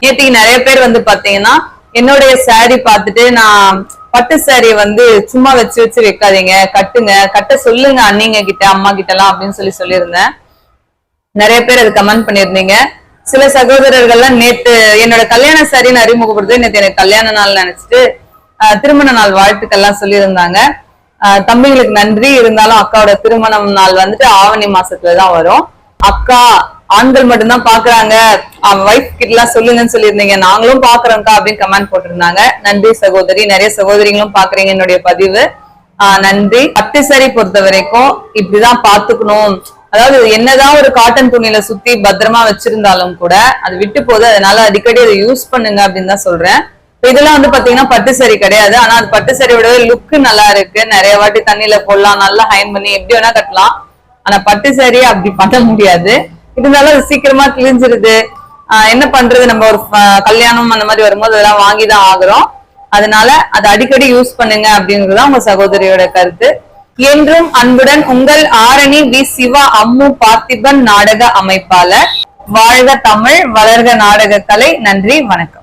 நேத்திக்கு நிறைய பேர் வந்து பாத்தீங்கன்னா என்னுடைய சாரி பார்த்துட்டு நான் பட்டு சாரியை வந்து சும்மா வச்சு வச்சு வைக்காதீங்க, கட்டுங்க, கட்ட சொல்லுங்க அண்ணிங்க கிட்ட அம்மா கிட்ட எல்லாம் அப்படின்னு சொல்லியிருந்தேன். நிறைய பேர் அது கமெண்ட் பண்ணிருந்தீங்க. சில சகோதரர்கள்லாம் நேத்து என்னோட கல்யாண சாரின்னு அறிமுகப்படுத்து நேத்து எனக்கு கல்யாண நாள் நினைச்சிட்டு திருமண நாள் வாழ்த்துக்கள்லாம் சொல்லியிருந்தாங்க. தம்பிங்களுக்கு நன்றி. இருந்தாலும் அக்காவோட திருமணம் நாள் வந்துட்டு ஆவணி மாசத்துலதான் வரும். அக்கா ஆண்கள் மட்டும்தான் பாக்குறாங்க, வைஃப் கிட்ட எல்லாம் சொல்லுங்கன்னு சொல்லியிருந்தீங்க. நாங்களும் பாக்குறோம்க்கா அப்படின்னு கமெண்ட் போட்டிருந்தாங்க. நன்றி சகோதரி. நிறைய சகோதரிகளும் பாக்குறீங்க என்னுடைய பதிவு. நன்றி. பட்டு சாரி பொறுத்த வரைக்கும் இப்படிதான் பாத்துக்கணும். அதாவது என்னதான் ஒரு காட்டன் துணியில சுத்தி பத்திரமா வச்சிருந்தாலும் கூட அது விட்டு போகுது. அதனால அடிக்கடி அதை யூஸ் பண்ணுங்க அப்படின்னு தான் சொல்றேன். இதெல்லாம் வந்து பாத்தீங்கன்னா பட்டு சாரி கிடையாது. ஆனா அது பட்டு சாரியோட லுக்கு நல்லா இருக்கு. நிறைய வாட்டி தண்ணியில போடலாம், நல்லா ஹைன் பண்ணி எப்படி வேணா கட்டலாம். ஆனா பட்டு சாரியை அப்படி பண்ண முடியாது. இருந்தாலும் அது சீக்கிரமா கிழிஞ்சிருது. என்ன பண்றது, நம்ம ஒரு கல்யாணம் அந்த மாதிரி வரும்போது அதெல்லாம் வாங்கிதான் ஆகுறோம். அதனால அதை அடிக்கடி யூஸ் பண்ணுங்க அப்படிங்கறதுதான் உங்க சகோதரியோட கருத்து. என்றும் அன்புடன் உங்கள் ஆரணி வி சிவா அம்மு பார்த்திபன் நாடக அமைப்பாளர். வாழ்க தமிழ், வளர்க நாடக கலை. நன்றி, வணக்கம்.